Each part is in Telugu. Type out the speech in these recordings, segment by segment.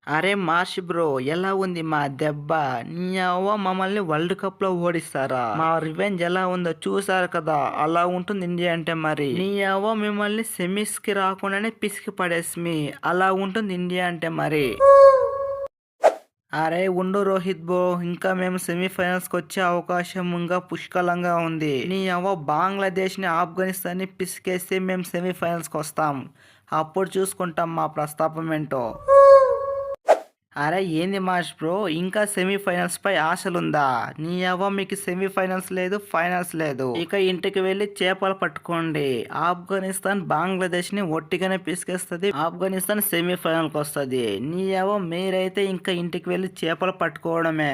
అరే మార్ష్ బ్రో, ఎలా ఉంది మా దెబ్బ? నీ అవ్వ మమ్మల్ని వరల్డ్ కప్ లో ఓడిస్తారా? మా రివెంజ్ ఎలా ఉందో చూసారు కదా. అలా ఉంటుంది ఇండియా అంటే. మరి నీ అవ్వ మిమ్మల్ని సెమీస్ కి రాకుండానే పిసికి పడేసి అలా ఉంటుంది ఇండియా అంటే. మరి అరే ఉండు రోహిత్ బ్రో, ఇంకా మేము సెమీఫైనల్స్ కి వచ్చే అవకాశం ఇంకా పుష్కలంగా ఉంది. నీ అవ్వ బంగ్లాదేశ్ ని ఆఫ్ఘనిస్తాన్ ని పిసికేస్తే మేము సెమీఫైనల్స్ కి వస్తాం. అప్పుడు చూసుకుంటాం మా ప్రస్తాపం ఏంటో. అరే ఏంది మాష్ బ్రో, ఇంకా సెమీఫైనల్స్ పై ఆశలుందా? నీ అవ్వ మీకు సెమీఫైనల్స్ లేదు, ఫైనల్స్ లేదు. ఇక ఇంటికి వెళ్ళి చేపలు పట్టుకోండి. ఆఫ్ఘనిస్తాన్ బంగ్లాదేశ్ ని ఒట్టిగానే పిసికేస్తుంది. ఆఫ్ఘనిస్తాన్ సెమీఫైనల్ కి వస్తుంది. నీ అవ్వ మీరైతే ఇంకా ఇంటికి వెళ్ళి చేపలు పట్టుకోవడమే.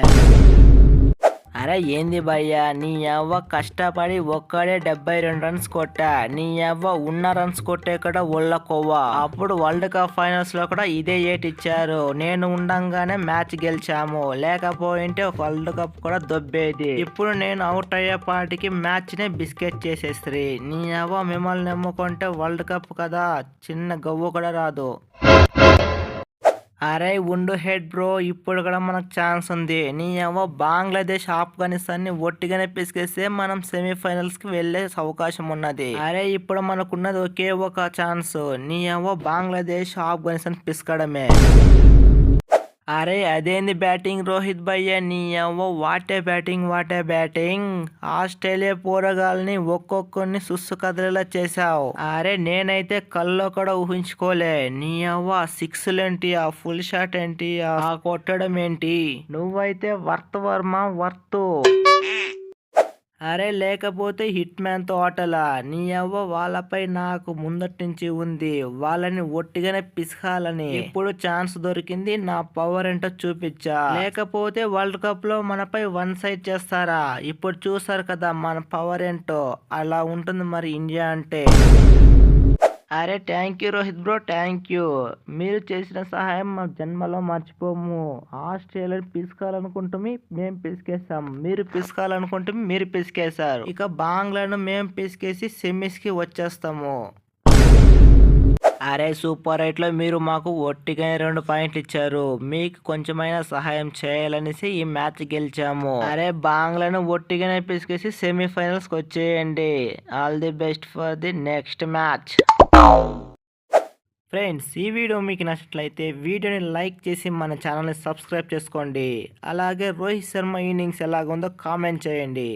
అరే ఏంది భయ్యా, నీ అవ్వ కష్టపడి ఒక్కడే 72 రన్స్ కొట్టా. నీ అవ్వ ఉన్న రన్స్ కొట్టే కూడా ఒళ్ళ కొవ్వ. అప్పుడు వరల్డ్ కప్ ఫైనల్స్ లో కూడా ఇదే ఏట్ ఇచ్చారు. నేను ఉండంగానే మ్యాచ్ గెలిచాము, లేకపోయింటే వరల్డ్ కప్ కూడా దొబ్బేది. ఇప్పుడు నేను అవుట్ అయ్యే పాటికి మ్యాచ్ నే బిస్కెట్ చేసేస్త్రీ. నీ అవ్వ మిమ్మల్ని నమ్ముకుంటే వరల్డ్ కప్ కదా, చిన్న గవ్వు కూడా రాదు. అరే ఉండు హెడ్ బ్రో, ఇప్పుడు కూడా మనకు ఛాన్స్ ఉంది. నీ అవ్వ బంగ్లాదేశ్ ఆఫ్ఘనిస్తాన్ ని ఒట్టిగానే పిసికేస్తే మనం సెమీఫైనల్స్ కి వెళ్లే అవకాశం ఉన్నది. అరే ఇప్పుడు మనకున్నది ఒకే ఒక ఛాన్స్. నీ అవ్వ బంగ్లాదేశ్ ఆఫ్ఘనిస్తాన్ పిసకడమే. అరే అదేంది బ్యాటింగ్ రోహిత్ భయ్య, నీ అవ్వ వాటే బ్యాటింగ్. ఆస్ట్రేలియా పోరగాల్ని ఒక్కొక్కరిని సుస్సు కదిలేలా చేశావు. అరే నేనైతే కల్లో కూడా ఊహించుకోలే. నీ అవ్వ సిక్స్లేంటి, ఆ ఫుల్ షాట్ ఏంటి, ఆ కొట్టడం ఏంటి. నువ్వైతే వర్త్. అరే లేకపోతే హిట్ మ్యాన్ తో ఆటలా? నీ అవ్వ వాళ్ళపై నాకు ముందటి నుంచి ఉంది. వాళ్ళని ఒట్టిగానే పిసకాలని. ఇప్పుడు ఛాన్స్ దొరికింది, నా పవర్ ఏంటో చూపించా. లేకపోతే వరల్డ్ కప్ లో మనపై వన్ సైడ్ చేస్తారా? ఇప్పుడు చూసారు కదా మన పవర్ ఏంటో. అలా ఉంటుంది మరి ఇండియా అంటే. అరే thank you Rohit bro, thank you. మీరు చేసిన సహాయం మా జన్మలో మర్చిపోము. ఆస్ట్రేలియా పిసుకాలనుకుంటే మేము పిసికేసాం, మీరు పిసుకాలనుకుంటే మీరు పిసికేశారు. ఇక బంగ్లాను మేము పిసికేసి సెమీస్ కి వచ్చేస్తాము. అరే సూపర్ రైట్ లో మీరు మాకు ఒట్టిగానే 2 పాయింట్లు ఇచ్చారు. మీకు కొంచెమైనా సహాయం చేయాలనేసి ఈ మ్యాచ్ గెలిచాము. అరే బంగ్లాను ఒట్టిగానే పిసికేసి సెమీఫైనల్స్ కి వచ్చేయండి. All the best for the next match. Friends ఈ వీడియో మీకు నచ్చినట్లయితే వీడియోని లైక్ చేసి మన ఛానల్ని సబ్స్క్రైబ్ చేసుకోండి. అలాగే రోహిత్ శర్మ ఇన్నింగ్స్ ఎలాగుందో కామెంట్ చేయండి.